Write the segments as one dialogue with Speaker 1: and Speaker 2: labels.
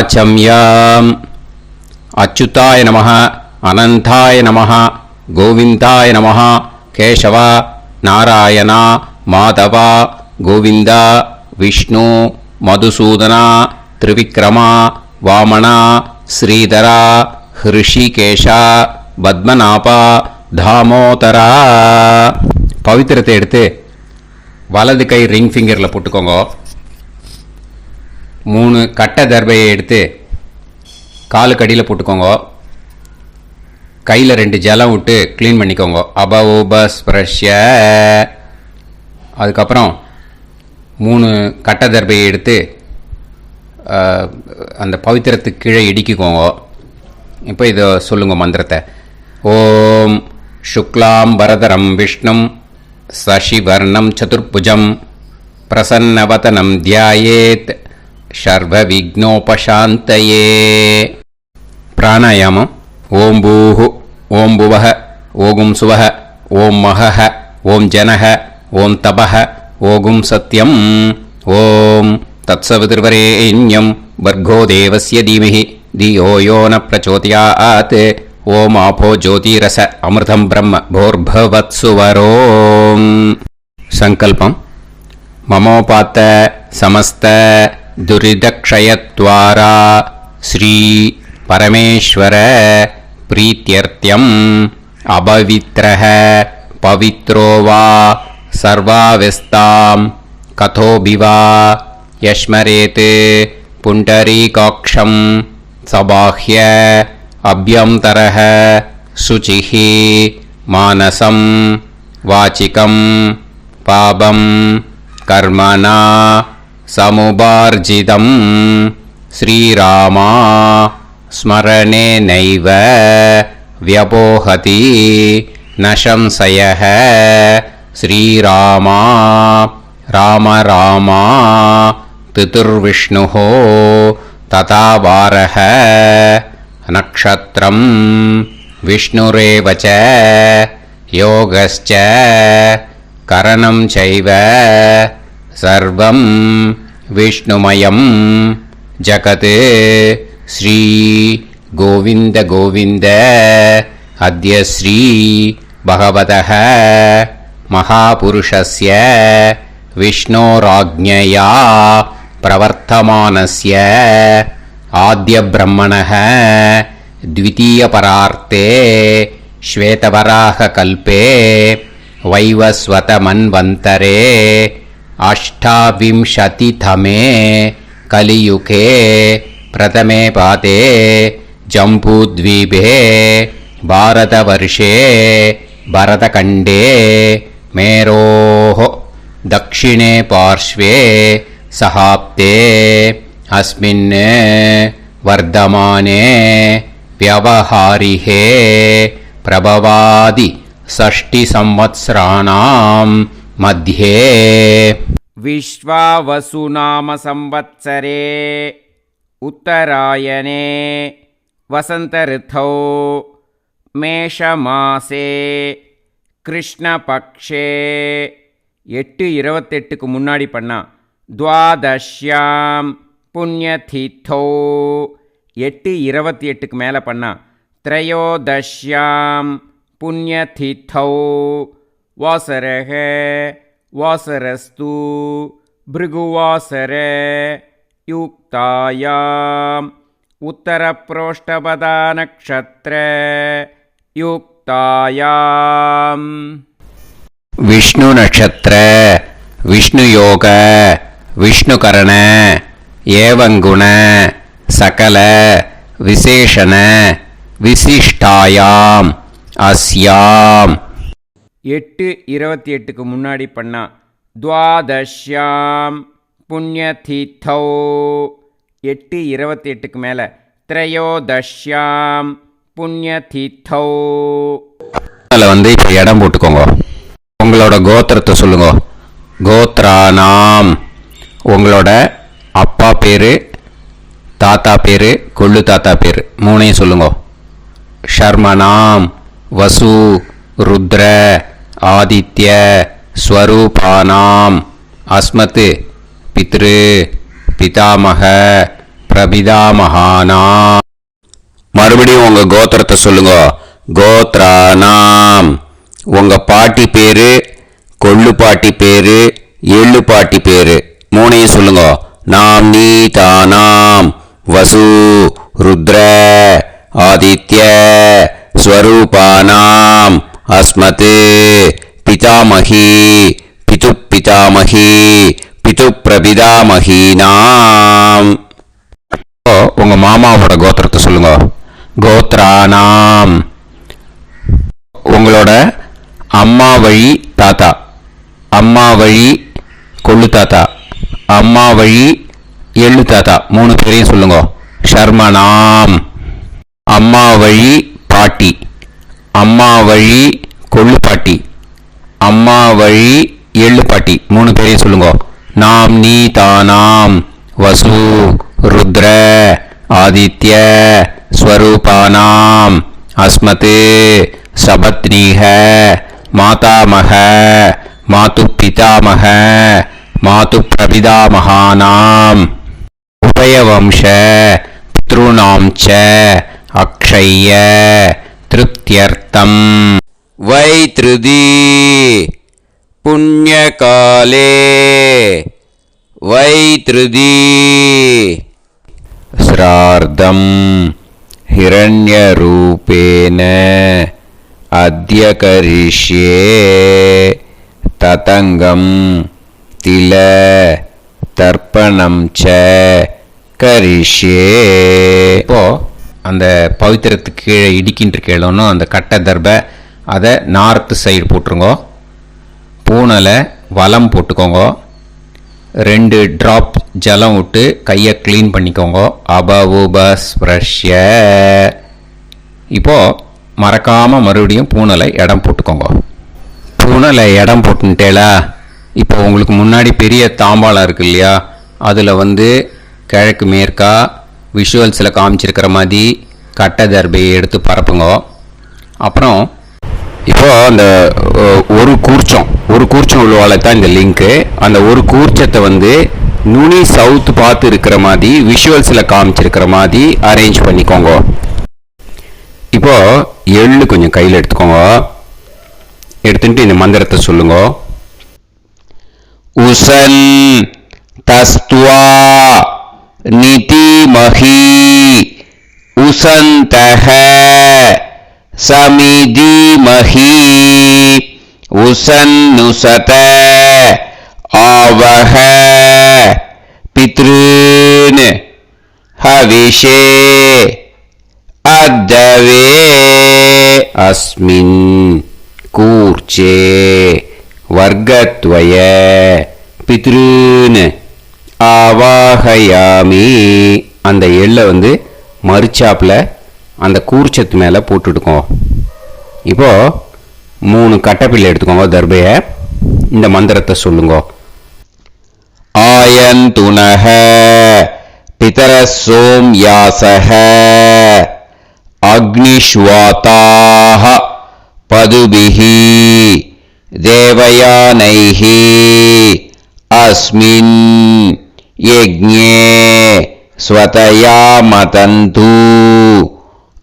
Speaker 1: वाचम्याम् अच्युताय नमः अनंताय नमः गोविंदाय नमः केशव नारायण माधव गोविंद विष्णु मधुसूदन त्रिविक्रम वामन श्रीधर ऋषिकेश पद्मनाभ दामोदर पवित्रத்தை எடுத்து வலது கை ரிங் ஃபிங்கரில் போட்டுக்கோங்க. 3 கட்டை தர்பையை எடுத்து காலுக்கு அடியில் போட்டுக்கோங்க. கையில் 2 ஜலம் விட்டு க்ளீன் பண்ணிக்கோங்க. அபஓபஸ்பிரஷ்ய. அதுக்கப்புறம் 3 கட்டை தர்பையை எடுத்து அந்த பவித்திரத்துக்கு கீழே இடிக்கிக்கோங்க. இப்போ இதை சொல்லுங்க மந்திரத்தை. ஓம் சுக்லாம் வரதரம் விஷ்ணும் சசிவர்ணம் சதுர்புஜம் பிரசன்னவதனம் தியாயேத் சர்வ விக்னோபசாந்தயே. பிராணாயாமம். ஓம் பூஹு ஓம் புவஹ ஓகும் சுவஹ ஓம் மஹஹ ஓம் ஜனஹ ஓம் தபஹ ஓகும் சத்யம் ஓம் தத்சவிதுர்வரேண்யம் வர்கோ தேவஸ்ய தீமஹி தியோ யோ ந பிரச்சோதயாத் ஓம் ஆபோ ஜோதிரச அமிர்தம் பிரம்ம போர்பவத்சுவரோம். சங்கல்பம். மமோபாத்த சமஸ்த துரிதக்ஷயத்வாரா ஸ்ரீ பரமேஸ்வர பிரீத்யர்த்தியம் அபவித்ரஹ பவித்ரோ வா சர்வாவஸ்தாம் கதோபிவா யஸ்மரேத் புண்டரீகாக்ஷம் சபாஹ்ய அப்யந்தரஹ சுசிஹ மானசம் வாசிகம் பாபம் கர்மணா சமுபார்ஜிதம் ஸ்ரீராமா ஸ்மரணேனைவ வ்யபோஹதி நசம்சயஹ ஸ்ரீராமா ராம ராமா திதுர்விஷ்ணுஹ ததா வாரஹ நக்ஷத்ரம் விஷ்ணுரேவச யோகஸ்ச கரணம் சைவ சர்வம் விஷ்ணுமயம் ஜகத் ஸ்ரீ கோவிந்த கோவிந்த அத்ய ஸ்ரீ பகவதः மகாபுருஷஸ்ய விஷ்ணோராஜ்ஞயா பிரவர்த்தமானஸ்ய ஆத்ய பிரம்மணः द्वितीयपरार्ते श्वेतवराहकल्पे वैवस्वतमन्वन्तरे अष्टाविंशतितमे कलियुगे प्रथमे पादे जम्बूद्वीपे भारतवर्षे भरतखण्डे मेरोः दक्षिणे पार्श्वे सहाब्दे अस्मिन् वर्धमाने व्यवहारिहे प्रभवादि षष्टि संवत्सराणां मध्ये
Speaker 2: विश्वावसुनाम संवत्सरे उत्तरायणे वसंत ऋतौ मेषमासे कृष्णपक्षे 8:28க்கு முன்னாடி பண்ணா द्वादश्यां पुण्यतिथौ 8:28க்கு மேலே பண்ணா त्रयोदश्यां पुण्यतिथौ वासरः वासरस्तु भृगुवासर युक्तायाम् उत्तरप्रोष्ठपदा नक्षत्र युक्तायाम्
Speaker 1: विष्णु नक्षत्र विष्णु योग विष्णुकरण एवं गुण सकल विशेषण विशिष्टायाम अस्याम
Speaker 2: 8:28க்கு முன்னாடி பண்ணா द्वादश्यां पुण्यतिथौ 8:28க்கு மேலே त्रयोदश्यां पुण्यतिथौ
Speaker 1: அதில் வந்து இப்போ இடம் போட்டுக்கோங்க. உங்களோட கோத்திரத்தை சொல்லுங்க. கோத்ரானாம் உங்களோட அப்பா பேர், தாத்தா பேர், கொள்ளு தாத்தா பேர் மூணையும் சொல்லுங்க. ஷர்மனாம் வசு ருத்ர ஆதித்ய ஸ்வரூபானாம் அஸ்மத் பித்ரு பிதாமக பிரபிதாமகானாம். மறுபடியும் உங்க கோத்திரத்தை சொல்லுங்க. கோத்ரானாம். உங்க பாட்டி பேரு, கொள்ளு பாட்டி பேரு, எள்ளு பாட்டி பேரு மூணையும் சொல்லுங்க. நாம் நீதானாம் வசு ருத்ர ஆதித்ய ஸ்வரூபானாம் அஸ்மத் பிதாமகி பிது பிதாமகி பிது பிரபிதாமகீனாம். உங்க மாமாவோட கோத்திரத்தை சொல்லுங்க. கோத்ரானாம். உங்களோட அம்மா வழி தாத்தா, அம்மா வழி கொள்ளு தாத்தா, அம்மா வழி எள்ளு தாத்தா மூணு பேரையும் சொல்லுங்க. ஷர்மனாம். அம்மா வழி பாட்டி, அம்மா வழி கொள்ளு பாட்டி, அம்மா வழி எள்ளு பாட்டி மூணு பேரையும் சொல்லுங்க. நாம் நீதானாம் வசு ருத்ர ஆதித்ய ஸ்வரூபானாம் அஸ்மத் சபத்னீஹ மாதாமக மாது பிதாமக மாது பிரபிதாமகானாம் உபயவம்ச பித்ருணாம் ச அக்ஷய்ய திருப்தியர்த்தம் வைத்ருதி புண்ணியகாலே வைத்ருதி ஸ்ரார்த்தம் ஹிரண்யரூபேன அத்ய கரிஷ்யே ததங்கம் தில தர்ப்பணம் ச கரிஷ்யே. இப்போ அந்த பவித்திரத்துக்கு கீழே இடிக்கின்ற கீழே அந்த கட்டை தர்பை அதை நார்த்து சைடு போட்டுருங்கோ. பூனலை வலம் போட்டுக்கோங்க. 2 ட்ராப் ஜலம் விட்டு கையை க்ளீன் பண்ணிக்கோங்க. அபவுபஸ்ப்ரஷ்ய. இப்போது மறக்காமல் மறுபடியும் பூனலை இடம் போட்டுக்கோங்க. பூனலை இடம் போட்டுட்டேலா. இப்போ உங்களுக்கு முன்னாடி பெரிய தாம்பாளம் இருக்கு இல்லையா, அதில் கிழக்கு மேற்கா விஷுவல்ஸில் காமிச்சிருக்கிற மாதிரி கட்டை தர்பையை எடுத்து பரப்புங்க. அப்புறம் இப்போ அந்த ஒரு கூர்ச்சம் உள்ளவால தான் இந்த லிங்க்கு. அந்த ஒரு கூர்ச்சத்தை நுனி சவுத் பார்த்து இருக்கிற மாதிரி விஷுவல்ஸில் காமிச்சிருக்கிற மாதிரி அரேஞ்ச் பண்ணிக்கோங்க. இப்போ எள்ளு கொஞ்சம் கையில் எடுத்துக்கோங்க. எடுத்துட்டு இந்த மந்திரத்தை சொல்லுங்க. உசன் தஸ்துவா நிதிமஹி உசந்தஹ சமிதிமஹி உசன்னுசத ஆவஹ பித்ருன் ஹவிஷே அத்தவே அஸ்மின் கூர்ச்சே வர்க்கத்வய பித்ருன் ஆவாஹயாமி. அந்த எள்ளை மறுச்சாப்பில் அந்த கூர்ச்சத்து மேலே போட்டுட்டுக்கோ. இப்போது 3 கட்டைப்பிள்ளை எடுத்துக்கோங்க. தர்பையை இந்த மந்திரத்தை சொல்லுங்க. ஆயந்துனஹ பிதர சோம்யாசஹ அக்னிஷ்வாதாஹ பதுபிஹி தேவயானைஹி அஸ்மின் யஜ்ஞே ஸ்வதயா மதந்து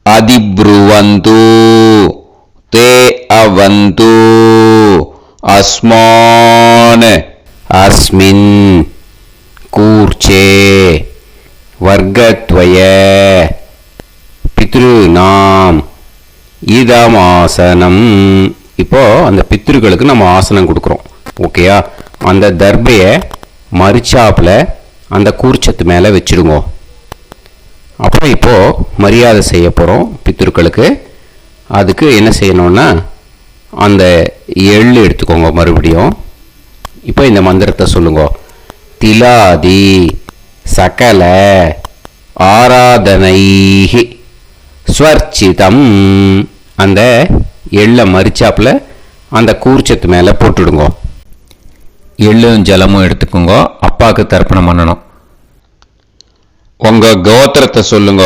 Speaker 1: அதிப்ருவந்து தே அவது அஸ்மான் அஸ்மின் கூர்ச்சே வர்க்கத்வய பித்ருநாம் இதமாசனம். இப்போ அந்த பித்ருக்களுக்கு நம்ம ஆசனம் கொடுக்குறோம். ஓகேயா? அந்த தர்பையை மறுச்சாப்பில் அந்த கூர்ச்சத்து மேலே வச்சுடுங்க. அப்புறம் இப்போது மரியாதை செய்ய போகிறோம் பித்ருக்களுக்கு. அதுக்கு என்ன செய்யணும்னா அந்த எள்ளு எடுத்துக்கோங்க. மறுபடியும் இப்போ இந்த மந்திரத்தை சொல்லுங்க. திலாதி சகல ஆராதனைஹி ஸ்வர்ச்சிதம். அந்த எள்ளை மரிச்சாப்பில் அந்த கூர்ச்சத்து மேலே போட்டுடுங்க. எள்ளும் ஜலமும் எடுத்துக்கோங்க. அப்பாவுக்கு தர்ப்பணம் பண்ணணும். உங்கள் கோத்திரத்தை சொல்லுங்க.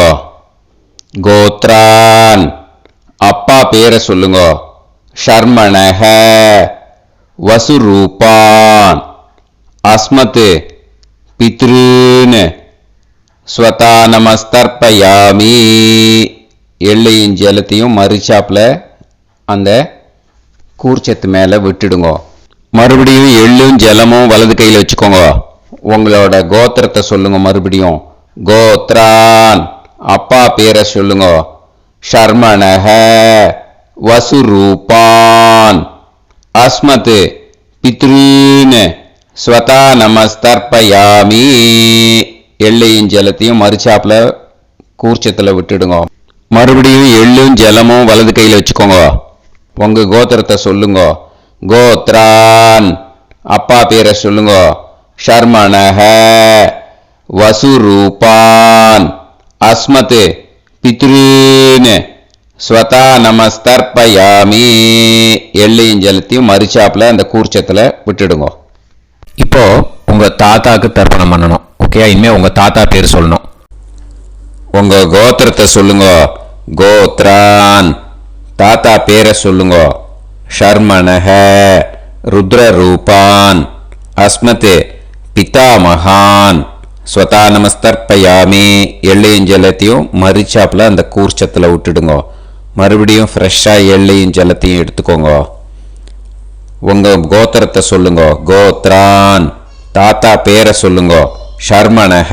Speaker 1: கோத்ரான். அப்பா பேரை சொல்லுங்க. ஷர்மணஹ வசுரூபான் அஸ்மத் பித்ருன் ஸ்வதானமஸ்தர்ப்பயாமி. எள்ளையும் ஜலத்தையும் மறுச்சாப்பில் அந்த கூர்ச்சத்து மேலே விட்டுடுங்க. மறுபடியும் எள்ளும் ஜலமும் வலது கையில் வச்சுக்கோங்க. உங்களோட கோத்திரத்தை சொல்லுங்க. மறுபடியும் கோத்ரான், அப்பா பேரை சொல்லுங்க. ஷர்மணஹ, வசுரூபான், அஸ்மத் பித்ருன், ஸ்வதா நமஸ்தர்ப்பயாமி. எள்ளையும் ஜலத்தையும் மறுச்சாப்பில் கூர்ச்சத்தில் விட்டுடுங்க. மறுபடியும் எள்ளும் ஜலமும் வலது கையில் வச்சுக்கோங்க. உங்க கோத்திரத்தை சொல்லுங்க. கோத்ரான், அப்பா பேரை சொல்லுங்க. ஷர்மணஹ, வசுரூபான், அஸ்மத் பித்ருன், ஸ்வதா நமஸ்தர்ப்பயாமி. எள்ளையும் ஜலத்தையும் மறுச்சாப்பில் அந்த கூர்ச்சத்தில் விட்டுடுங்க.
Speaker 3: இப்போ உங்க தாத்தாக்கு தர்ப்பணம் பண்ணணும். ஓகே, இனிமே உங்க தாத்தா பேர் சொல்லணும்.
Speaker 1: உங்க கோத்திரத்தை சொல்லுங்க. கோத்ரான், தாத்தா பேரை சொல்லுங்க. ஷர்மணஹ, ருத்ரரூபான், அஸ்மத் பிதாமகான், ஸ்வதா நமஸ்தர்ப்பயாமி. எள்ளையும் ஜலத்தையும் மறுச்சாப்பில் அந்த கூர்ச்சத்தில் விட்டுடுங்க. மறுபடியும் ஃப்ரெஷ்ஷாக எள்ளையும் ஜலத்தையும் எடுத்துக்கோங்க. உங்க கோத்திரத்தை சொல்லுங்க. கோத்ரான், தாத்தா பேரை சொல்லுங்க. ஷர்மணஹ,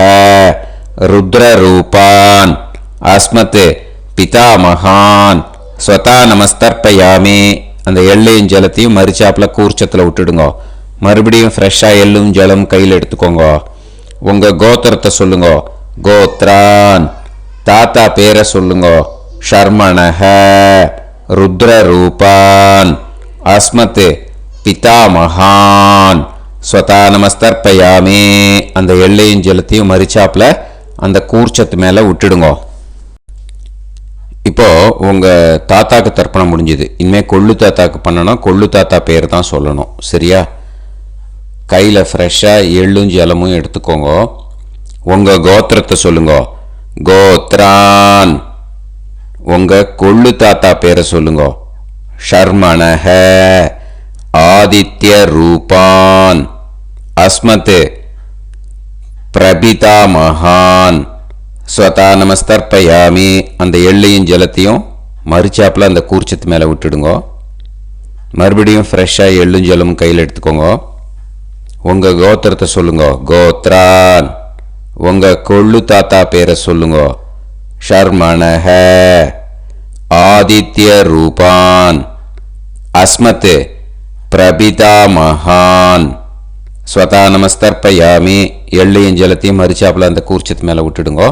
Speaker 1: ருத்ரரூபான், அஸ்மத் பிதாமகான், ஸ்வதா நமஸ்தர்ப்பயாமி. அந்த எள்ளையும் ஜலத்தையும் மறுச்சாப்பில் கூர்ச்சத்தில் விட்டுடுங்க. மறுபடியும் ஃப்ரெஷ்ஷாக எள்ளும் ஜலம் கையில் எடுத்துக்கோங்க. உங்க கோத்திரத்தை சொல்லுங்க. கோத்ரான், தாத்தா பேரை சொல்லுங்க. ஷர்மணஹ, ருத்ரரூபான், அஸ்மத் பிதாமகான், ஸ்வதா நமஸ்தர்ப்பயாமி. அந்த எள்ளையும் ஜலத்தையும் மறுச்சாப்பில் அந்த கூர்ச்சத்து மேலே விட்டுடுங்க. இப்போ உங்க தாத்தாக்கு தர்ப்பணம் முடிஞ்சுது. இனிமேல் கொள்ளு தாத்தாக்கு பண்ணணும். கொள்ளு தாத்தா பேர் தான் சொல்லணும். சரியா? கையில் ஃப்ரெஷ்ஷாக எள்ளும் ஜலமும் எடுத்துக்கோங்க. உங்க கோத்திரத்தை சொல்லுங்க. கோத்ரான், உங்க கொள்ளு தாத்தா பேரை சொல்லுங்க. ஷர்மணஹ, ஆதித்ய ரூபான், அஸ்மத் பிரபிதாமகான், ஸ்வதா நமஸ்தர்ப்பயாமி. அந்த எள்ளையும் ஜலத்தையும் மறுச்சாப்பில் அந்த கூர்ச்சத்து மேலே விட்டுடுங்க. மறுபடியும் ஃப்ரெஷ்ஷாக எள்ளும் ஜலமும் கையில் எடுத்துக்கோங்க. உங்க கோத்திரத்தை சொல்லுங்க. கோத்ரான், உங்க கொள்ளு தாத்தா பேரை சொல்லுங்க. ஷர்மணஹ, ஆதித்ய ரூபான், அஸ்மத் பிரபிதாமகான், ஸ்வதா நமஸ்தர்ப்பயாமி. எள்ளையும் ஜலத்தையும் மறுச்சாப்பில் அந்த கூர்ச்சத்து மேலே விட்டுடுங்க.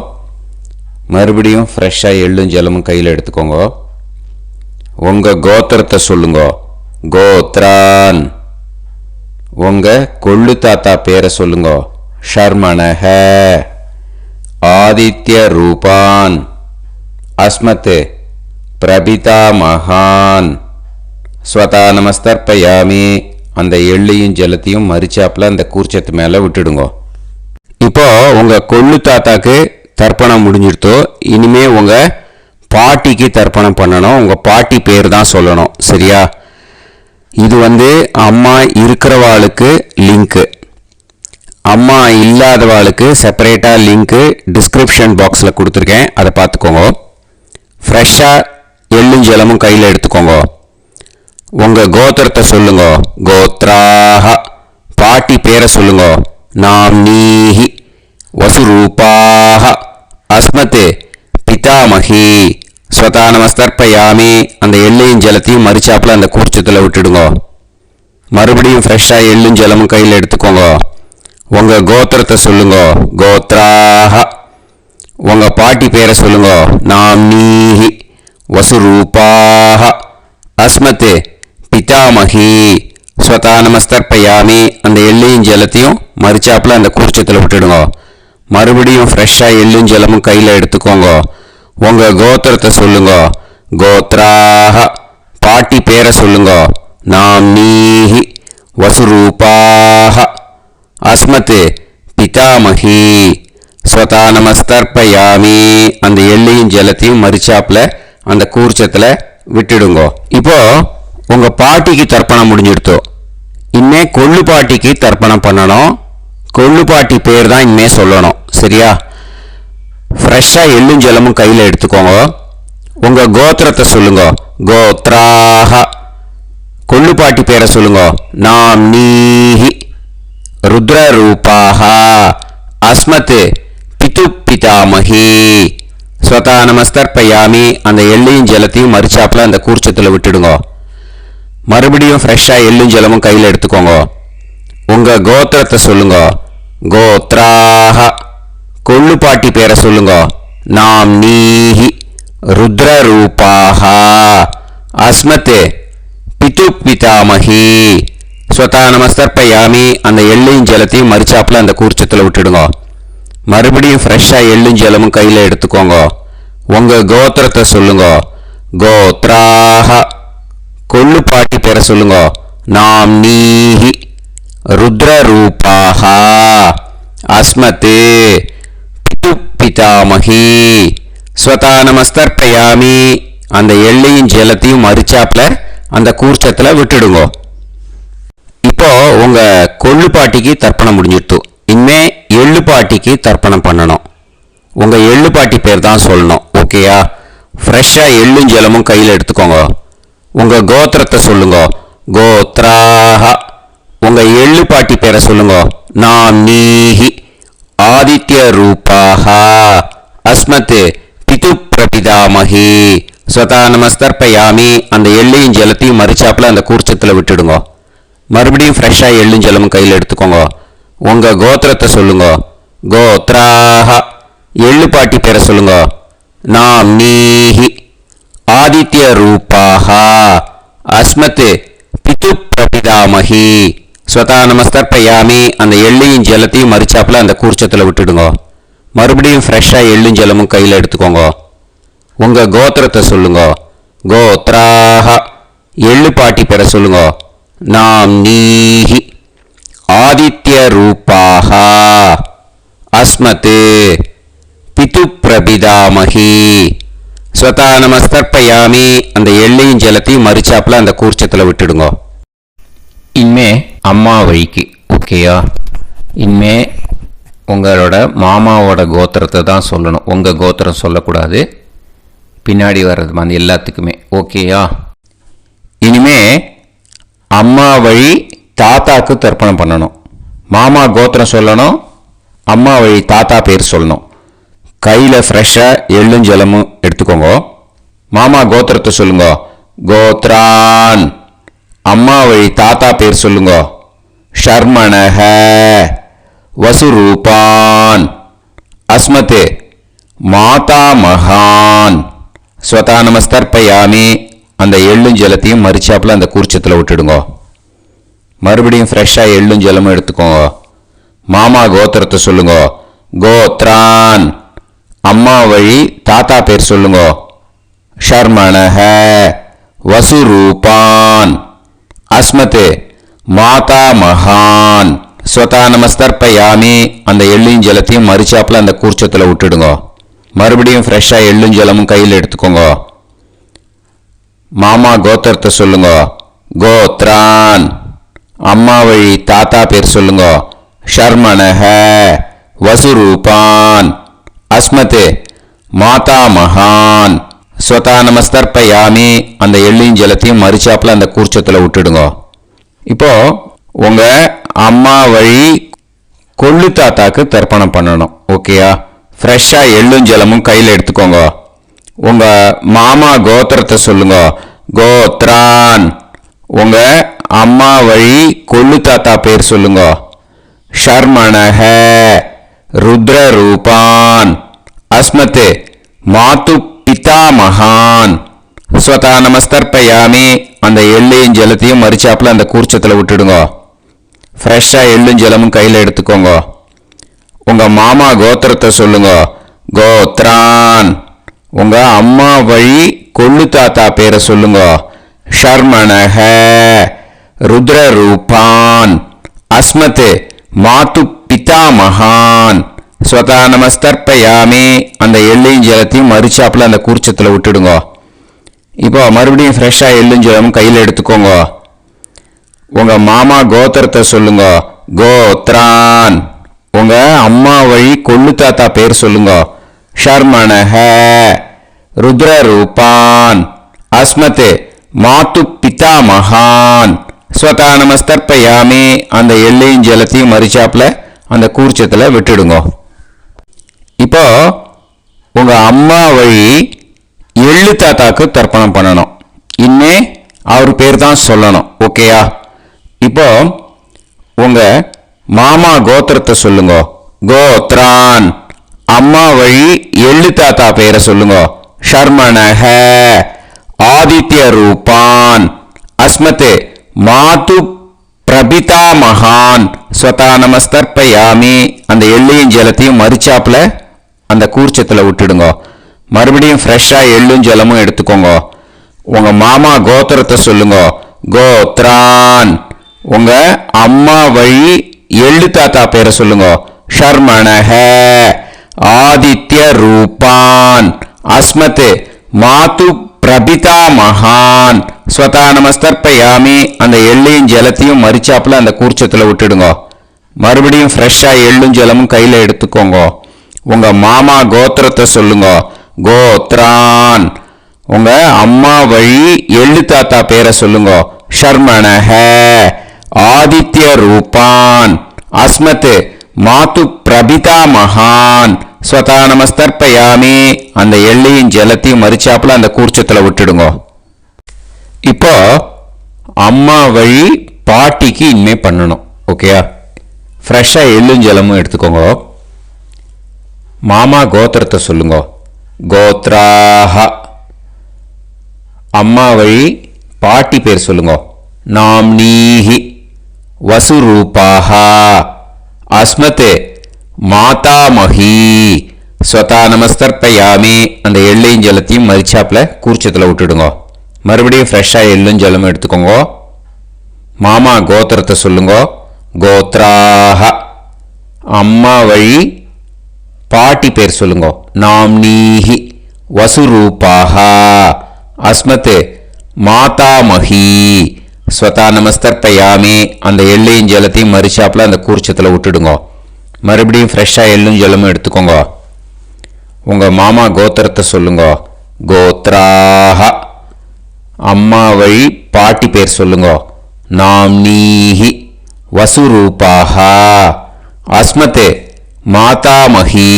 Speaker 1: மறுபடியும் ஃப்ரெஷ்ஷாக எள்ளும் ஜலமும் கையில் எடுத்துக்கோங்க. உங்க கோத்திரத்தை சொல்லுங்க. கோத்ரான், உங்க கொள்ளு தாத்தா பேரை சொல்லுங்க. ஷர்மணஹ, ஆதித்ய ரூபான், அஸ்மத் பிரபிதாமகான், ஸ்வதா நமஸ்தர்ப்பயாமி. அந்த எள்ளையும் ஜலத்தையும் மறுச்சாப்பில் அந்த கூர்ச்சத்து மேலே விட்டுடுங்க. இப்போ உங்க கொள்ளு தாத்தாக்கு தர்ப்பணம் முடிஞ்சிடுத்தோ. இனிமே உங்க பாட்டிக்கு தர்ப்பணம் பண்ணணும். உங்க பாட்டி பேர் தான் சொல்லணும். சரியா? இது அம்மா இருக்கிறவாளுக்கு லிங்க்கு, அம்மா இல்லாதவாளுக்கு செப்பரேட்டாக லிங்க்கு டிஸ்கிரிப்ஷன் பாக்ஸில் கொடுத்துருக்கேன். அதை பார்த்துக்கோங்க. ஃப்ரெஷ்ஷாக எள்ளும் ஜலமும் கையில் எடுத்துக்கோங்க. உங்கள் கோத்திரத்தை சொல்லுங்க. கோத்ராஹ, பாட்டி பேரை சொல்லுங்க. நாம்னீஹி, வசுரூபாஹ, அஸ்மத் பிதாமகி, ஸ்வதா நமஸ்தர்ப்பயாமி. அந்த எள்ளையும் ஜலத்தையும் மறுச்சாப்பில் அந்த கூர்ச்சத்தில் விட்டுடுங்க. மறுபடியும் ஃப்ரெஷ்ஷாக எள்ளும் ஜலமும் கையில் எடுத்துக்கோங்க. உங்கள் கோத்திரத்தை சொல்லுங்க. கோத்ராஹ, உங்கள் பாட்டி பேரை சொல்லுங்க. நாம்னீஹி, வசுரூபாஹ, அஸ்மத் பிதாமகி, ஸ்வதா நமஸ்தர்ப்பயாமி. அந்த எள்ளையும் ஜலத்தையும் மறுச்சாப்பில் அந்த கூர்ச்சத்தில் விட்டுடுங்க. மறுபடியும் ஃப்ரெஷ்ஷாக எள்ளும் ஜலமும் கையில் எடுத்துக்கோங்க. உங்கள் கோத்திரத்தை சொல்லுங்க. கோத்ராஹ, பாட்டி பேரை சொல்லுங்க. நாம்னீஹி, வசுரூபாஹ, அஸ்மத் பிதாமகி, ஸ்வதா நமஸ்தர்ப்பயாமி. அந்த எள்ளையும் ஜலத்தையும் மறுச்சாப்பில் அந்த கூர்ச்சத்தில் விட்டுடுங்க. இப்போ உங்க பாட்டிக்கு தர்ப்பணம் முடிஞ்சிடுத்தோ. இனிமே கொள்ளு பாட்டிக்கு தர்ப்பணம் பண்ணணும். கொள்ளு பாட்டி பேர் தான் இனிமே சொல்லணும். சரியா?
Speaker 3: ஃப்ரெஷ்ஷாக எள்ளும் ஜலமும் கையில் எடுத்துக்கோங்க. உங்கள் கோத்திரத்தை சொல்லுங்க. கோத்ராஹ. கொள்ளுப்பாட்டி பேரை சொல்லுங்க. நாம் நீஹி. ருத்ரரூபாஹ. அஸ்மத் பிது பிதாமகி. ஸ்வதா நமஸ்தர்ப்பயாமி. அந்த எள்ளையும் ஜலத்தையும் மறிச்சாப்பில் அந்த கூர்ச்சத்தில் விட்டுடுங்க. மறுபடியும் ஃப்ரெஷ்ஷாக எள்ளும் ஜலமும் கையில் எடுத்துக்கோங்க. உங்கள் கோத்திரத்தை சொல்லுங்க. கோத்ராஹ. கொள்ளுப்பாட்டி பேரை சொல்லுங்க. நாம் நீஹி. ருத்ரரூபாஹ. அஸ்மத் பிது பிதாமகி. ஸ்வதா நமஸ்தர்ப்பயாமி. அந்த எள்ளையும் ஜலத்தையும் மறிச்சாப்பில் அந்த கூர்ச்சத்தில் விட்டுடுங்க. மறுபடியும் ஃப்ரெஷ்ஷாக எள்ளும் ஜலமும் கையில் எடுத்துக்கோங்க. உங்கள் கோத்திரத்தை சொல்லுங்க. கோத்ராஹ. கொள்ளுப்பாட்டி பேரை சொல்லுங்க. நாம் நீஹி. ருத்ரரூபாஹ. அஸ்மத் பிது பிதாமகி. ஸ்வதா நமஸ்தர்ப்பயாமி. அந்த எள்ளையும் ஜலத்தையும் மறிச்சாப்பில் அந்த கூர்ச்சத்தில் விட்டுடுங்க. இப்போ உங்க கொள்ளுப்பாட்டிக்கு தர்ப்பணம் முடிஞ்சிடுத்து. இனிமே எள்ளுப்பாட்டிக்கு தர்ப்பணம் பண்ணணும். உங்க எள்ளுப்பாட்டி பேர் தான் சொல்லணும். ஓகேயா? ஃப்ரெஷ்ஷாக எள்ளும் ஜலமும் கையில் எடுத்துக்கோங்க. உங்க கோத்திரத்தை சொல்லுங்க. கோத்ராஹ. உங்க எள்ளுப்பாட்டி பேரை சொல்லுங்க. நாம் நீஹி. ஆதித்ய ரூபாஹ. அஸ்மத் பிது பிரபிதாமகி. ஸ்வதா நமஸ்தர்ப்பயாமி. அந்த எள்ளையும் ஜலத்தையும் மறிச்சாப்பில் அந்த கூர்ச்சத்தில் விட்டுடுங்க. மறுபடியும் ஃப்ரெஷ்ஷாக எள்ளும் ஜலமும் கையில் எடுத்துக்கோங்க. உங்கள் கோத்திரத்தை சொல்லுங்க. கோத்ராஹ. எள்ளுப்பாட்டி பேரை சொல்லுங்க. நாம் நீஹி. ஆதித்ய ரூபாஹ. அஸ்மத் பிது பிரபிதாமகி. ஸ்வதா நமஸ்தர்ப்பயாமி. அந்த எள்ளையும் ஜலத்தையும் மறிச்சாப்பில் அந்த கூர்ச்சத்தில் விட்டுடுங்க. மறுபடியும் ஃப்ரெஷ்ஷாக எள்ளும் ஜலமும் கையில் எடுத்துக்கோங்க. உங்கள் கோத்திரத்தை சொல்லுங்க. கோத்ராஹ. எள்ளுப்பாட்டி பேரை சொல்லுங்க. நாம் நீஹி. ஆதித்ய ரூபாஹ. அஸ்மத் பிது பிரபிதாமகி. ஸ்வதா நமஸ்தர்ப்பயாமி. அந்த எள்ளையும் ஜலத்தையும் மறிச்சாப்பில் அந்த கூர்ச்சத்தில் விட்டுடுங்க. இனிமே அம்மா வழிக்கு. ஓகேயா? இனிமே உங்களோட மாமாவோட கோத்திரத்தை தான் சொல்லணும். உங்கள் கோத்திரம் சொல்லக்கூடாது. பின்னாடி வர்றது மாதிரி எல்லாத்துக்குமே. ஓகேயா? இனிமே அம்மா வழி தாத்தாக்கு தர்ப்பணம் பண்ணணும். மாமா கோத்திரம் சொல்லணும். அம்மா வழி தாத்தா பேர் சொல்லணும். கையில் ஃப்ரெஷ்ஷாக எள்ளும் ஜலமும் எடுத்துக்கோங்க. மாமா கோத்திரத்தை சொல்லுங்க. கோத்ரான். அம்மா வழி தாத்தா பேர் சொல்லுங்க. ஷர்மணஹ. வசுரூபான். அஸ்மத் மாதா மகான். ஸ்வதா நமஸ்தர்ப்பயாமி. அந்த எள்ளும் ஜலத்தையும் மறிச்சாப்பில் அந்த கூர்ச்சத்தில் விட்டுடுங்க. மறுபடியும் ஃப்ரெஷ்ஷாக எள்ளும் ஜலமும் எடுத்துக்கோங்க. மாமா கோத்திரத்தை சொல்லுங்க. கோத்ரான். அம்மா வழி தாத்தா பேர் சொல்லுங்க. ஷர்மணஹ. வசுரூபான். அஸ்மத் மாதா மகான். ஸ்வதா நமஸ்தர்ப்பயாமி. அந்த எள்ளும் ஜலத்தையும் மறிச்சாப்பில் அந்த கூர்ச்சத்தில் விட்டுடுங்க. மறுபடியும் ஃப்ரெஷ்ஷாக எள்ளும் ஜலமும் கையில் எடுத்துக்கோங்க. மாமா கோத்திரத்தை சொல்லுங்க. கோத்ரான். அம்மா வழி தாத்தா பேர் சொல்லுங்க. ஷர்மணஹ. வசுரூபான். அஸ்மத் மாதா மகான். ஸ்வதா நமஸ்தர்ப்பயாமி. அந்த எள்ளையும் ஜலத்தையும் மறிச்சாப்பில் அந்த கூர்ச்சத்தில் விட்டுடுங்க. இப்போ உங்க அம்மா வழி கொள்ளு தாத்தாக்கு தர்ப்பணம் பண்ணணும். ஓகேயா? ஃப்ரெஷ்ஷாக எள்ளும் ஜலமும் கையில் எடுத்துக்கோங்க. உங்க மாமா கோத்திரத்தை சொல்லுங்க. கோத்ரான். உங்க அம்மா வழி கொள்ளு தாத்தா பேர் சொல்லுங்க. ஷர்மணஹ. ருத்ரரூபான். அஸ்மத் மாது பிதாமகான். ஸ்வதா நமஸ்தர்ப்பயாமி. அந்த எள்ளையும் ஜலத்தையும் மறிச்சாப்பில் அந்த கூர்ச்சத்தில் விட்டுடுங்க. ஃப்ரெஷ்ஷாக எள்ளும் ஜலமும் கையில் எடுத்துக்கோங்க. உங்கள் மாமா கோத்திரத்தை சொல்லுங்க. கோத்ரான். உங்கள் அம்மா வழி கொள்ளு தாத்தா பேரை சொல்லுங்க. ஷர்மணஹ. ருத்ரரூபான். அஸ்மத் மாது பிதாமகான். ஸ்வதா நமஸ்தர்ப்பயாமி. அந்த எள்ளையும் ஜலத்தையும் மறிச்சாப்பில் அந்த கூர்ச்சத்தில் விட்டுடுங்க. இப்போ மறுபடியும் ஃப்ரெஷ்ஷாக எள்ளும் ஜலமும் கையில் எடுத்துக்கோங்க. உங்கள் மாமா கோத்திரத்தை சொல்லுங்க. கோத்ரான். உங்கள் அம்மா வழி கொள்ளு தாத்தா பேர் சொல்லுங்க. ஷர்மணஹ ருத்ரரூபான் அஸ்மத் மாது பிதாமகான் ஸ்வதா நமஸ்தர்ப்பயாமி. அந்த எள்ளையும் ஜலத்தையும் மரிச்சாப்புல அந்த கூர்ச்சத்தில் விட்டுடுங்க. இப்போ உங்க அம்மா வழி எள்ளு தாத்தாக்கு தர்ப்பணம் பண்ணணும். இன்னே அவர் பேர் தான் சொல்லணும். ஓகேயா? இப்போ உங்க மாமா கோத்திரத்தை சொல்லுங்க. கோத்ரான். அம்மா வழி எள்ளு தாத்தா பேரை சொல்லுங்க. ஷர்மணஹ ஆதித்ய ரூபான் அஸ்மத் மாது பிரபிதாமகான் ஸ்வதா நமஸ்தர்ப்பயாமி. அந்த எள்ளையும் ஜலத்தையும் மரிச்சாப்புல அந்த கூர்ச்சத்தில் விட்டுடுங்க. மறுபடியும் ஃப்ரெஷ்ஷாக எள்ளும் ஜலமும் எடுத்துக்கோங்க. உங்க மாமா கோத்திரத்தை சொல்லுங்க. கோத்ரான். உங்க அம்மா வழி எள்ளு தாத்தா பேரை சொல்லுங்க. ஷர்மணஹ ஆதித்ய ரூபான் அஸ்மத் மாது பிரபிதாமகான் ஸ்வதா நமஸ்தர்ப்பயாமி. அந்த எள்ளையும் ஜலத்தையும் மரிச்சாப்புல அந்த கூர்ச்சத்தில் விட்டுடுங்க. மறுபடியும் ஃப்ரெஷ்ஷாக எள்ளும் ஜலமும் கையில் எடுத்துக்கோங்க. உங்க மாமா கோத்திரத்தை சொல்லுங்க. கோத்ரான். உங்க அம்மா வழி எள்ளு தாத்தா பேரை சொல்லுங்க. ஷர்மணஹ ஆதித்ய ரூபான் அஸ்மத் மாது பிரபிதாமகான் ஸ்வதா நமஸ்தர்ப்பயாமி. அந்த எள்ளையும் ஜலத்தையும் மரிச்சாப்புல அந்த கூர்ச்சத்தில் விட்டுடுங்க. இப்போ அம்மா வழி பாட்டிக்கு இனிமே பண்ணணும். ஓகேயா? ஃப்ரெஷ்ஷாக எள்ளும் ஜலமும் எடுத்துக்கோங்க. மாமா கோத்திரத்தை சொல்லுங்க. கோத்ராஹ. அம்மா வழி பாட்டி பேர் சொல்லுங்க. நாம்னீஹி வசுரூபாஹ அஸ்மத் மாதாமஹி ஸ்வதா நமஸ்தர்ப்பயாமி. அந்த எள்ளையும் ஜலத்தையும் மரிச்சாப்புல கூர்ச்சத்தில் விட்டுடுங்க. மறுபடியும் ஃப்ரெஷ்ஷாக எள்ளும் ஜலமும் எடுத்துக்கோங்க. மாமா கோத்திரத்தை சொல்லுங்க. கோத்ராஹ. அம்மா வழி பாட்டி பேர் சொல்லுங்க. நாம்னீஹி வசுரூபாஹ அஸ்மத் மாதாமஹி ஸ்வதா நமஸ்தர்ப்பயாமி. அந்த எள்ளையும் ஜலத்தையும் மரிச்சாப்புல அந்த கூர்ச்சத்தில் விட்டுடுங்க. மறுபடியும் ஃப்ரெஷ்ஷாக எள்ளும் ஜலமும் எடுத்துக்கோங்க. உங்க மாமா கோத்திரத்தை சொல்லுங்க. கோத்ராஹ. அம்மா வழி பாட்டி பேர் சொல்லுங்க. நாம்னீஹி வசுரூபாஹ அஸ்மத் மாதாமஹி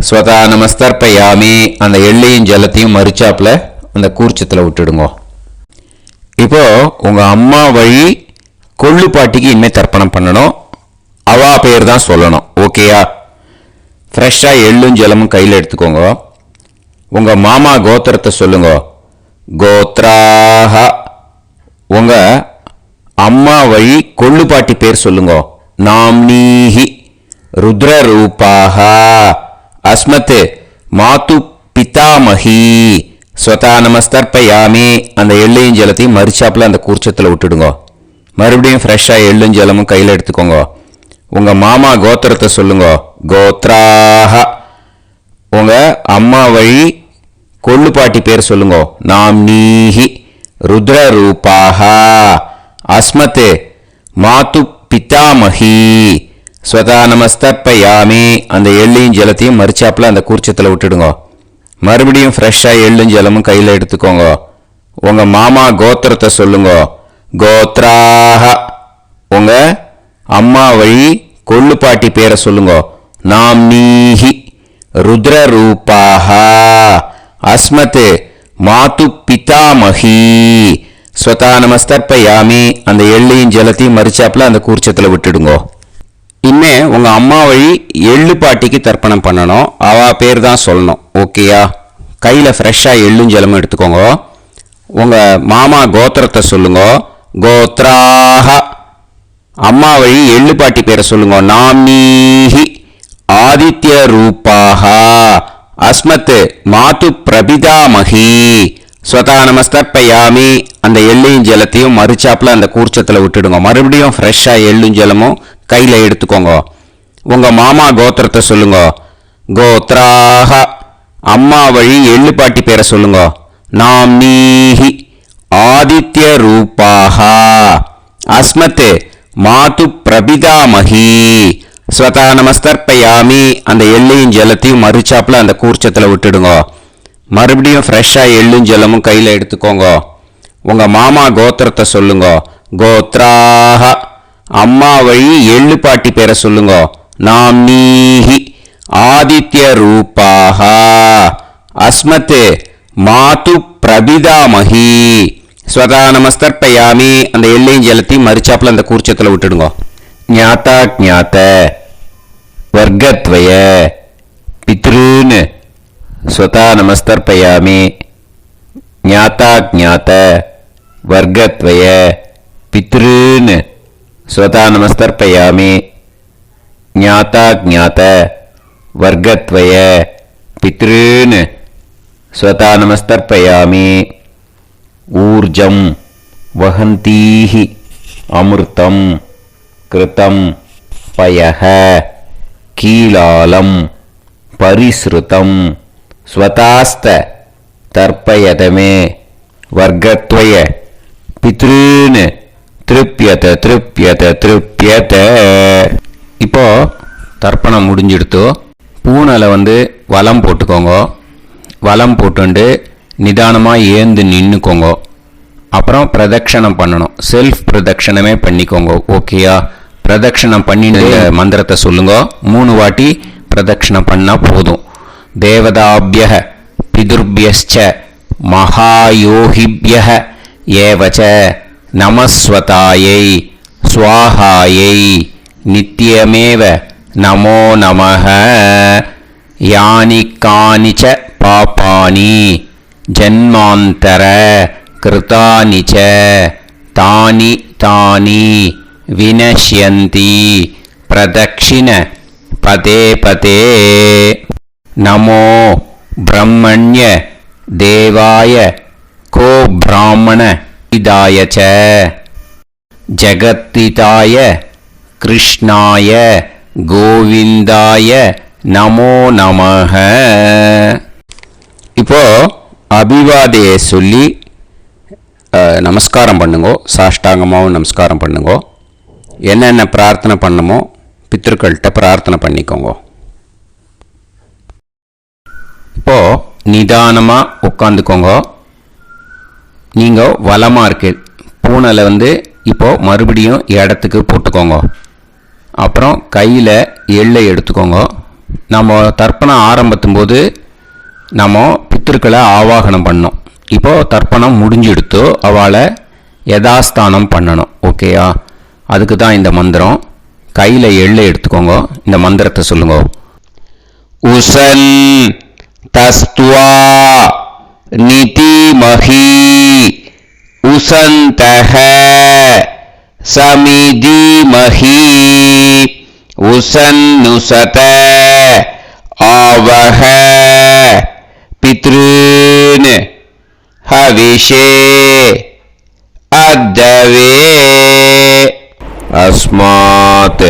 Speaker 3: ஸ்வதா நமஸ்தர்ப்பயாமி. அந்த எள்ளையும் ஜலத்தையும் மரிச்சாப்புல அந்த கூர்ச்சத்தில் விட்டுடுங்க. இப்போ உங்க அம்மா வழி கொள்ளு பாட்டிக்கு இனிமே தர்ப்பணம் பண்ணணும். அவா பேர் தான் சொல்லணும். ஓகேயா? ஃப்ரெஷ்ஷாக எள்ளும் ஜலமும் கையில் எடுத்துக்கோங்க. உங்க மாமா கோத்திரத்தை சொல்லுங்க. கோத்ராஹ. உங்க அம்மா வழி கொள்ளு பாட்டி பேர் சொல்லுங்க. நாம்னீஹி ருத்ரரூபாஹ அஸ்மத் மாது பிதாமஹி ஸ்வதா நமஸ்தர்ப்பயாமி. அந்த எள்ளையும் ஜலத்தையும் மரிச்சாப்புல அந்த கூர்ச்சத்தில் விட்டுடுங்க. மறுபடியும் ஃப்ரெஷ்ஷாக எள்ளும் ஜலமும் கையில் எடுத்துக்கோங்க. உங்க மாமா கோத்திரத்தை சொல்லுங்க. கோத்ராஹ. உங்க அம்மா வழி கொள்ளு பாட்டி பேர் சொல்லுங்க. நாம்னீஹி ருத்ரரூபாஹ அஸ்மத் மாது பிதாமஹி ஸ்வதா நமஸ்தர்ப்பயாமி. அந்த எள்ளையும் ஜலத்தையும் மரிச்சாப்புல அந்த கூர்ச்சத்தில் விட்டுடுங்க. மறுபடியும் ஃப்ரெஷ்ஷாக எள்ளும் ஜலமும் கையில் எடுத்துக்கோங்க. உங்க மாமா கோத்திரத்தை சொல்லுங்க. கோத்ராஹ. உங்க அம்மா வழி கொள்ளு பாட்டி பேரை சொல்லுங்க. நாம்னீஹி ருத்ரரூபாஹ அஸ்மத் மாது பிதாமஹி ஸ்வதா நமஸ்தர்ப்பயாமி. அந்த எள்ளையும் ஜலத்தையும் மரிச்சாப்புல அந்த கூர்ச்சத்தில் விட்டுடுங்க. இனிமே உங்க அம்மா வழி எள்ளு பாட்டிக்கு தர்ப்பணம் பண்ணணும். அவ பேர் தான் சொல்லணும். ஓகேயா? கையில் ஃப்ரெஷ்ஷாக எள்ளும் ஜலமும் எடுத்துக்கோங்க. உங்க மாமா கோத்திரத்தை சொல்லுங்க. கோத்ராஹ. அம்மா வழி எள்ளு பாட்டி பேரை சொல்லுங்க. நாம்னீஹி ஆதித்ய ரூபாஹ அஸ்மத் மாது பிரபிதாமஹி ஸ்வதா நமஸ்தர்ப்பயாமி. அந்த எள்ளையும் ஜலத்தையும் மரிச்சாப்புல அந்த கூர்ச்சத்தில் விட்டுடுங்க. மறுபடியும் ஃப்ரெஷ்ஷாக எள்ளும் ஜலமும் கையில் எடுத்துக்கோங்க. உங்க மாமா கோத்திரத்தை சொல்லுங்க. கோத்ராஹ. அம்மா வழி எள்ளு பாட்டி பேரை சொல்லுங்க. நாம்னீஹி ஆதித்ய ரூபாஹ அஸ்மத் மாது பிரபிதாமஹி ஸ்வதா நமஸ்தர்ப்பயாமி அந்த எள்ளையும் ஜலத்தையும் மறுச்சாப்புல அந்த கூர்ச்சத்தில் விட்டுடுங்க. மறுபடியும் ஃப்ரெஷ்ஷாக எள்ளும் ஜலமும் கையில் எடுத்துக்கோங்க. உங்கள் மாமா கோத்திரத்தை சொல்லுங்க. கோத்ராக அம்மா வழி எள்ளு பாட்டி பேரை சொல்லுங்க. நாம்னீஹி ஆதித்ய ரூபாக அஸ்மத் மாது பிரபிதாமஹி. ஸ்வதா நமஸ்தர்ப்பயாமி அந்த எள்ளையும் ஜலத்தையும் மறுச்சாப்புல அந்த கூர்ச்சத்தில் விட்டுடுங்க. ஞாத்தா ஜாத்த வர்க்கத்வய பித்ருன் ஸ்வதா நமஸ்தர்ப்பயாமி. ஞாத்தா ஜாத்த வர்க்கத்வய பித்ருன் ஸ்வதா நமஸ்தர்ப்பயாமி. ஞாத்தா ஜாத்த வர்க்கத்வய பித்ருன் ஸ்வதா நமஸ்தர்ப்பயாமி. ஊர்ஜம் வஹந்தீஹி அமிர்தம் கிருதம் பயஹ கீலாலம் பரிஸ்ருதம் ஸ்வதாஸ்த தர்ப்பயதமே வர்க்கத்வய பித்ருன் திருப்யத திருப்யத திருப்யத. இப்போ தர்ப்பணம் முடிஞ்சிடுத்தோ. பூனலை வலம் போட்டுக்கோங்க. வலம் போட்டுண்டு நிதானமாக ஏந்து நின்றுக்கோங்க. அப்புறம் பிரதட்சணம் பண்ணணும். செல்ஃப் பிரதட்சணமே பண்ணிக்கோங்க. ஓகேயா? பிரதட்சணம் பண்ணிட்டு மந்திரத்தை சொல்லுங்க. 3 வாட்டி பிரதட்சணம் பண்ணால் போதும். தேவதாபிய பிதுர்பியச்ச மகாயோகிபிய ஏவச்ச நமஸ்வதாயை ஸ்வாஹாயை நித்யமேவ நமோ நமஹ. யானி கானிச்ச பாபானி ஜன்மாந்தர கிருதானி ச தானி தானி வினஷ்யந்தி பிரதக்ஷிண பதே பதே. நமோ பிரம்மண்ய தேவாய கோ பிராமண இதாய ச ஜகத்திதாய கிருஷ்ணாய கோவிந்தாய நமோ நமஹ. இப்போ அபிவாதையை சொல்லி நமஸ்காரம் பண்ணுங்கோ. சாஷ்டாங்கமாகவும் நமஸ்காரம் பண்ணுங்கோ. என்னென்ன பிரார்த்தனை பண்ணமோ பித்திருக்கள்கிட்ட பிரார்த்தனை பண்ணிக்கோங்க. இப்போது நிதானமாக உட்காந்துக்கோங்க. நீங்கள் வலமாக இருக்கு பூனலை இப்போது மறுபடியும் இடத்துக்கு போட்டுக்கோங்க. அப்புறம் கையில் எள்ளை எடுத்துக்கோங்க. நம்ம தர்ப்பணம் ஆரம்பத்தும் போது நம்ம பித்திருக்களை ஆவாகனம் பண்ணோம். இப்போது தர்ப்பணம் முடிஞ்செடுத்தோ அவளை யதாஸ்தானம் பண்ணணும். ஓகேயா? அதுக்கு தான் இந்த மந்திரம். கையில் எள்ளை எடுத்துக்கோங்க. இந்த மந்திரத்தை சொல்லுங்க. உசன் தஸ்துவா நிதிமஹி உசந்தஹ சமிதிமஹி உசன்னுசத ஆவஹ பித்ருன் ஹவிஷே அத்தவே. அஸ்மாத்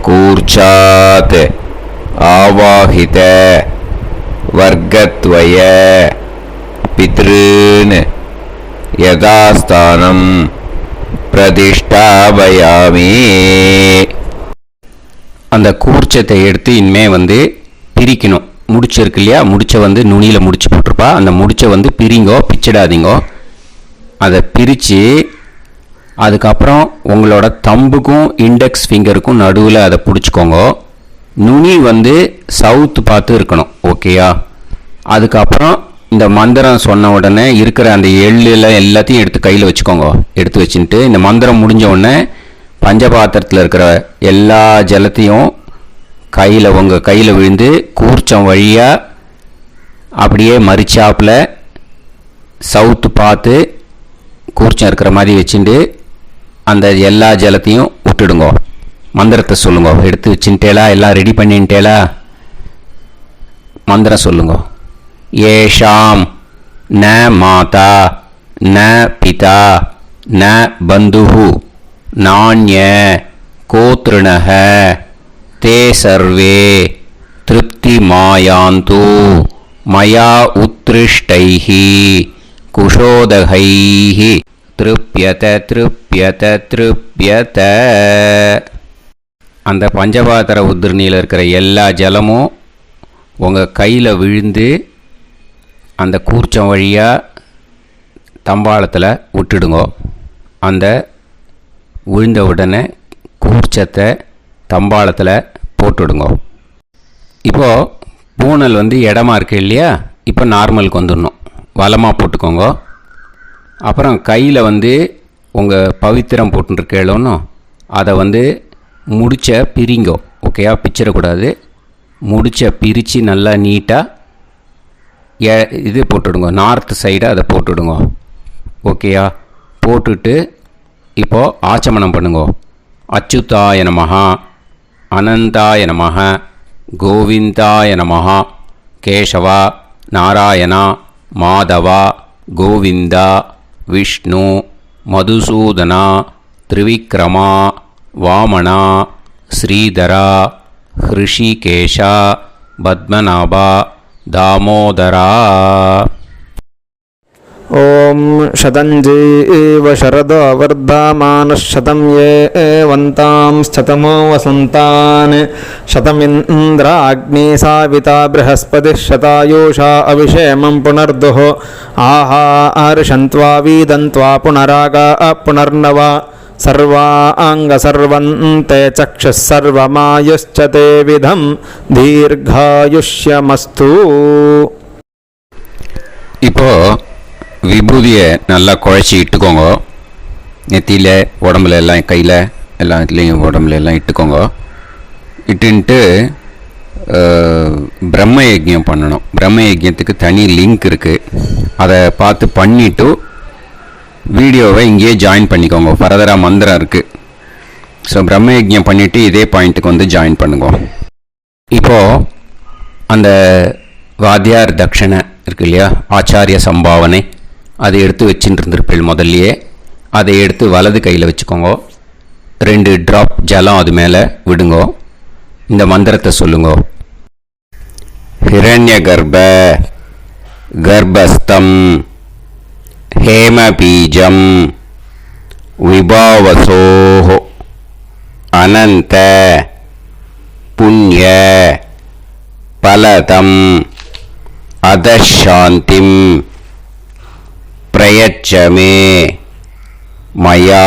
Speaker 3: கூர்ச்சாத் ஆவாஹித வர்க்கத்வய பித்ருன் யதாஸ்தானம் பிரதிஷ்டாபயாமி. அந்த கூர்ச்சத்தை எடுத்து இனிமே பிரிக்கணும். முடிச்சிருக்கு இல்லையா? முடிச்ச நுனியில் முடிச்சு போட்டிருப்பா. அந்த முடிச்ச பிரிங்கோ, பிச்சிடாதீங்கோ. அதை பிரித்து அதுக்கப்புறம் உங்களோட தம்புக்கும் இண்டெக்ஸ் ஃபிங்கருக்கும் நடுவில் அதை பிடிச்சிக்கோங்க. நுனி சவுத்து பார்த்து இருக்கணும். ஓகேயா? அதுக்கப்புறம் இந்த மந்திரம் சொன்ன உடனே இருக்கிற அந்த எள்ளில் எல்லாத்தையும் எடுத்து கையில் வச்சுக்கோங்க. எடுத்து வச்சுட்டு இந்த மந்திரம் முடிஞ்ச உடனே பஞ்சபாத்திரத்தில் இருக்கிற எல்லா ஜலத்தையும் உங்கள் கையில் விழுந்து கூர்ச்சம் வழியாக அப்படியே மறிச்சாப்பில் சவுத்து பார்த்து கூர்ச்சம் இருக்கிற மாதிரி வச்சுட்டு அந்த எல்லா ஜலத்தையும் விட்டுடுங்க. மந்திரத்தை சொல்லுங்க. எடுத்து வச்சுட்டேலா? எல்லாம் ரெடி பண்ணிட்டேலா? மந்திரம் சொல்லுங்க. ஏஷாம் ந மாதா ந பிதா ந பந்துஹு நாண்ய கோத்ருணஹ தே சர்வே திருப்தி மாயாந்து மயா உத்ருஷ்டைஹி குஷோதகைஹி திருப்யத திருப்யத திருப்யத.
Speaker 1: அந்த பஞ்சபாத்திர உதிரணியில் இருக்கிற எல்லா ஜலமும் உங்கள் கையில் விழுந்து அந்த கூர்ச்சம் வழியாக தம்பாளத்தில் விட்டுடுங்க. அந்த விழுந்த உடனே கூர்ச்சத்தை தம்பாளத்தில் போட்டுடுங்க. இப்போது பூனல் இடமா இருக்கு இல்லையா, இப்போ நார்மலுக்கு வந்துடணும். வலமாக போட்டுக்கோங்க. அப்புறம் கையில் உங்கள் பவித்திரம் போட்டுருக்கேளோன்னு அதை முடிச்ச பிரிங்கோ. ஓகேயா, பிச்சிடக்கூடாது. முடிச்ச பிரித்து நல்லா நீட்டாக இது போட்டுடுங்க. நார்த் சைடை அதை போட்டுடுங்க. ஓகேயா, போட்டுட்டு இப்போது ஆச்சமனம் பண்ணுங்க. அச்சுதாய நமஹ, அனந்தாய நமஹ, கோவிந்தாய நமஹ, கேசவா, நாராயணா, மாதவா, கோவிந்தா, விஷ்ணு, மதுசூதனா, திரிவிக்ரமா, வாமனா, ஸ்ரீதரா, ஹிருஷிகேஷா, பத்மநாபா, தாமோதரா.
Speaker 4: ॐ शतञ्जीव शरदो वर्धमानः शतं ये वन्तां शतमो वसन्तान् शतमिन्द्राग्नी साविता बृहस्पतिः शतायुषा अविषेमं पुनर्दुः आहार्षन्त्वा वीदन्त्वा पुनरागा पुनर्नवा सर्वाङ्गसर्वन्ते चक्षुः सर्वमायुश्च ते विधं दीर्घायुष्यमस्तु.
Speaker 1: இப்போது விபூதியை நல்லா குழச்சி இட்டுக்கோங்க. நெத்தியில், உடம்புல எல்லாம், கையில் எல்லாம் இதுலேயும் உடம்புல எல்லாம் இட்டுக்கோங்க. இட்டுன்ட்டு பிரம்ம யஜ்யம் பண்ணணும். பிரம்ம யஜ்யத்துக்கு தனி லிங்க் இருக்குது. அதை பார்த்து பண்ணிவிட்டு வீடியோவை இங்கேயே ஜாயின் பண்ணிக்கோங்க. ஃபர்தராக மந்திரம் இருக்குது. ஸோ பிரம்ம யஜ்யம் பண்ணிவிட்டு இதே பாயிண்ட்டுக்கு ஜாயின் பண்ணுங்க. இப்போது அந்த வாத்தியார் தட்சணை இருக்கு இல்லையா, ஆச்சாரிய சம்பாவனை, அதை எடுத்து வச்சுட்டு இருந்திருப்பேன் முதல்லையே. அதை எடுத்து வலது கையில் வச்சுக்கோங்க. 2 ட்ராப் ஜலம் அது மேலே விடுங்க. இந்த மந்திரத்தை சொல்லுங்க. ஹிரண்ய கர்ப்ப கர்ப்பஸ்தம் ஹேமபீஜம் விபாவசோஹ அனந்த புண்ணிய பலதம் அதசாந்திம் பிரயச்சமே மயா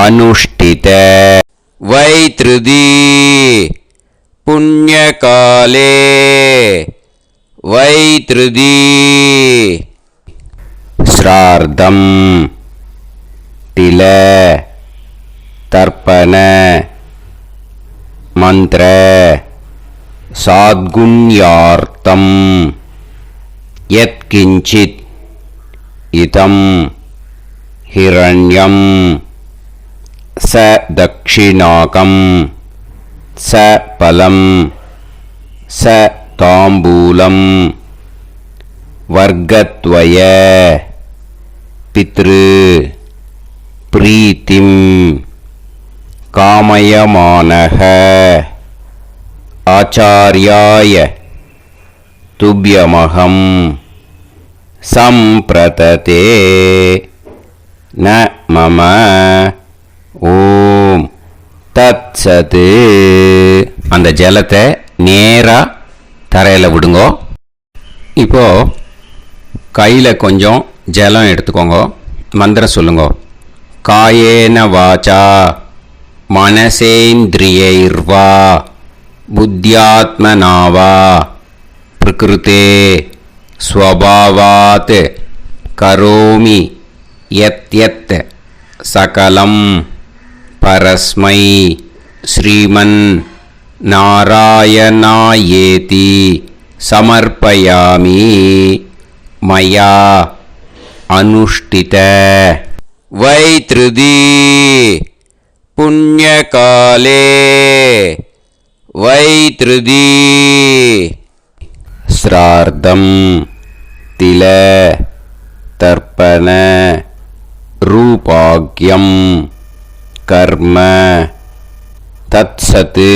Speaker 1: அனுஷ்டித வைத்ருதி புண்ணியகாலே வைத்ருதி ஸ்ரார்த்தம் தில தர்ப்பண மந்திர சாத்குண்யார்த்தம் யத்கிஞ்சித் இதம் ஹிரண்யம் ச தக்ஷிணாகம் ச பலம் ச தாம்பூலம் வர்க்கத்வய பித்ரு பிரீத்திம் காமயமானஹ ஆச்சார்யாய துப்யமகம் சம்பிரததே ந மம ஓம் தத்சது. அந்த ஜலத்தை நேராக தரையில் விடுங்கோ. இப்போது கையில் கொஞ்சம் ஜலம் எடுத்துக்கோங்க. மந்திரம் சொல்லுங்க. காயேன வாச்சா மனசேந்திரியைர்வா புத்தியாத்மனாவா பிரகிருதே ஸ்வபாவாத் கரோமி யத் யத் சகலம் பரஸ்மை ஸ்ரீமன் நாராயணாயேதி சமர்ப்பயாமி மயா அனுஷ்டித வைத்ருதி புண்ணியகாலே வைத்ருதி ஸ்ரார்த்தம் தில தர்ப்பண ரூபாக்யம் கர்ம தத்சத்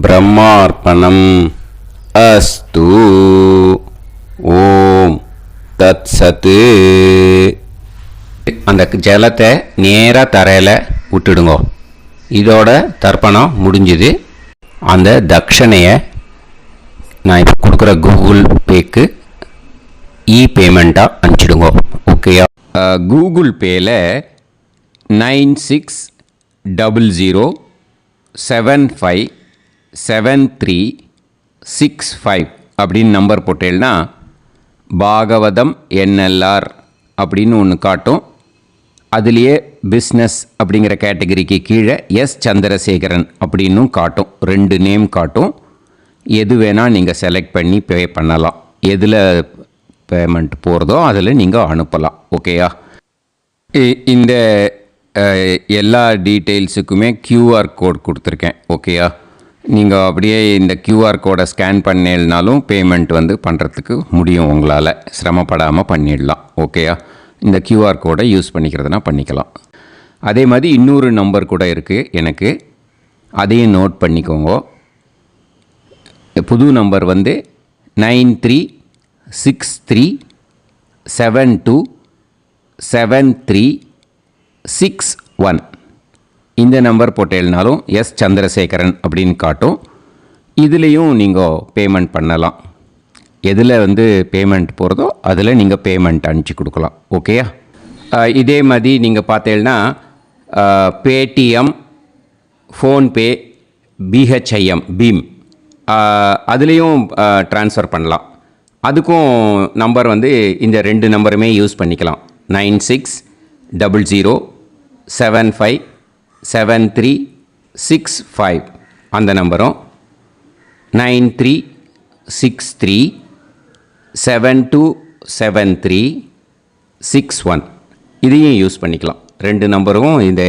Speaker 1: பிரம்மார்ப்பணம் அஸ்து. ஓம் தத்சத். அந்த ஜலத்தை நேராக தரையில் விட்டுடுங்க. இதோட தர்ப்பணம் முடிஞ்சுது. அந்த தட்சணையை நான் இப்போ கொடுக்குற கூகுள் பேக்கு பேமெண்ட்டாக அனுப்பிச்சிடுங்க. ஓகேயா? கூகுள் பேயில் 9600757365 அப்படின்னு நம்பர் போட்டேன்னா பாகவதம் NLR அப்படின்னு ஒன்று காட்டும். அதுலேயே பிஸ்னஸ் அப்படிங்கிற கேட்டகரிக்கு கீழே சந்திரசேகரன் அப்படின்னும் காட்டும். 2 நேம் காட்டும். எது வேணால் நீங்கள் செலக்ட் பண்ணி பே பண்ணலாம். எதில் பேமெண்ட் போகிறதோ அதில் நீங்கள் அனுப்பலாம். ஓகேயா? இந்த எல்லா டீட்டெயில்ஸுக்குமே QR கோட் கொடுத்துருக்கேன். ஓகேயா? நீங்கள் அப்படியே இந்த QR கோடை ஸ்கேன் பண்ணேன்னாலும் பேமெண்ட் பண்ணுறதுக்கு முடியும். உங்களால் சிரமப்படாமல் பண்ணிடலாம். ஓகேயா? இந்த QR கோடை யூஸ் பண்ணிக்கிறதுனா பண்ணிக்கலாம். அதே மாதிரி இன்னொரு நம்பர் கூட இருக்குது எனக்கு, அதையும் நோட் பண்ணிக்கோங்க. புது நம்பர் 9363727361. இந்த நம்பர் போட்டேல்னாலும் சந்திரசேகரன் அப்படின்னு காட்டும். இதுலேயும் நீங்கள் பேமெண்ட் பண்ணலாம். எதில் பேமெண்ட் போகிறதோ அதில் நீங்கள் பேமெண்ட் அனுப்பிச்சி கொடுக்கலாம். ஓகேயா? இதே மாதிரி நீங்கள் பார்த்தேன்னா பேடிஎம், ஃபோன்பே, BHIM பீம் அதுலேயும் ட்ரான்ஸ்ஃபர் பண்ணலாம். அதுக்கும் நம்பர் இந்த 2 நம்பருமே யூஸ் பண்ணிக்கலாம். 9600757365 அந்த நம்பரும் 9363727361 இதையும் யூஸ் பண்ணிக்கலாம். 2 நம்பரும் இந்த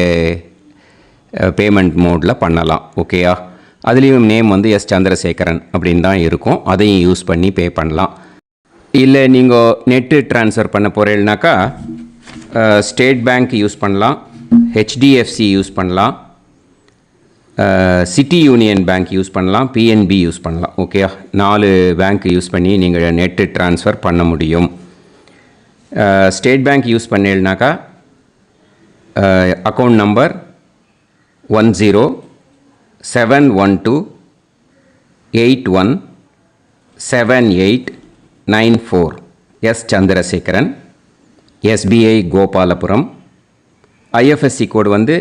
Speaker 1: பேமெண்ட் மோடில் பண்ணலாம். ஓகேயா? அதுலேயும் நேம் சந்திரசேகரன் அப்படின்னு தான் இருக்கும். அதையும் யூஸ் பண்ணி பே பண்ணலாம். இல்லை நீங்கள் நெட்டு ட்ரான்ஸ்ஃபர் பண்ண போகிறீங்கனாக்கா ஸ்டேட் பேங்க் யூஸ் பண்ணலாம், HDFC யூஸ் பண்ணலாம், சிட்டி யூனியன் பேங்க் யூஸ் பண்ணலாம், PNB யூஸ் பண்ணலாம். ஓகேயா? 4 பேங்க் யூஸ் பண்ணி நீங்கள் நெட்டு ட்ரான்ஸ்ஃபர் பண்ண முடியும். ஸ்டேட் பேங்க் யூஸ் பண்ணீங்கனாக்கா account number 1071281789 Chandrasekaran, SBI Gopalapuram. IFSC code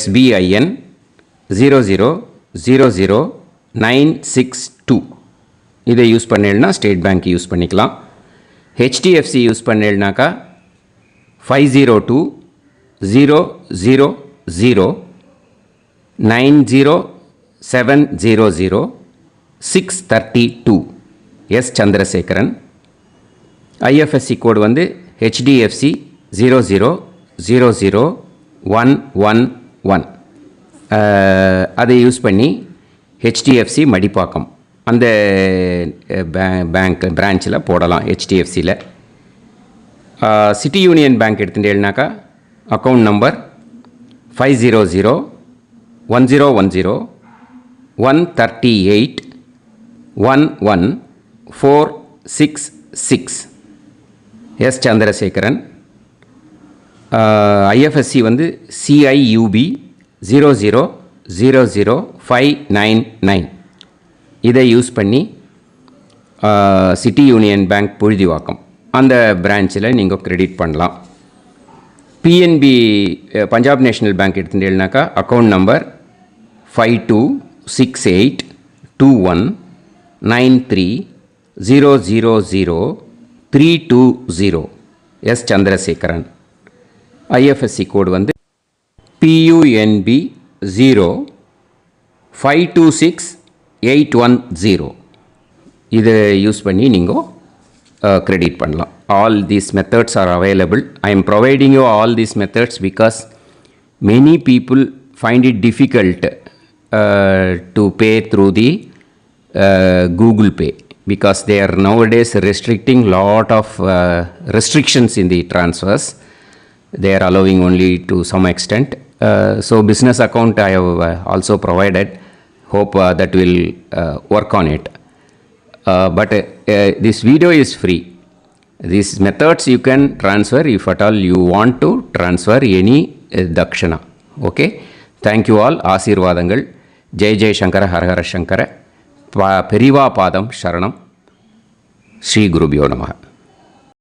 Speaker 1: SBIN 0000962. இதை யூஸ் பண்ணேன்னா ஸ்டேட் பேங்க் யூஸ் பண்ணிக்கலாம். HDFC யூஸ் பண்ணேன்னாக்கா 5020090700 சந்திரசேகரன். IFSC code HDFC 0000111. அதை யூஸ் பண்ணி HDFC மடிப்பாக்கம் அந்த பேங்க் பிரான்ச்சில் போடலாம். HDFCயில் சிட்டி யூனியன் பேங்க் எடுத்துட்டேன்னாக்கா account number 500101381146 Chandrasekaran. IFSC CIUB 0000599. இதை யூஸ் பண்ணி சிட்டி யூனியன் பேங்க் புழுதிவாக்கம் அந்த பிரான்ச்சில் நீங்கள் கிரெடிட் பண்ணலாம். PNB பஞ்சாப் நேஷ்னல் பேங்க் எடுத்துட்டேன்னாக்கா account number 52682193000320 Chandrasekaran. IFSC code PUNB 0526810. இதை யூஸ் பண்ணி நீங்கள் credit பண்ணலாம். All these methods are available. I am providing you all these methods because many people find it difficult to pay through the Google Pay because they are nowadays restricting lot of restrictions in the transfers. They are allowing only to some extent. So business account I have also provided. Hope that will work on it. But this video is free. These methods you can transfer if at all you want to transfer any dakshana. Okay. Thank you all. ஆசீர்வாதங்கள். ஜெய் ஜெய் சங்கர ஹரஹர சங்கர. பெரிவா பாதம் சரணம். ஸ்ரீ குருபியோ நமः.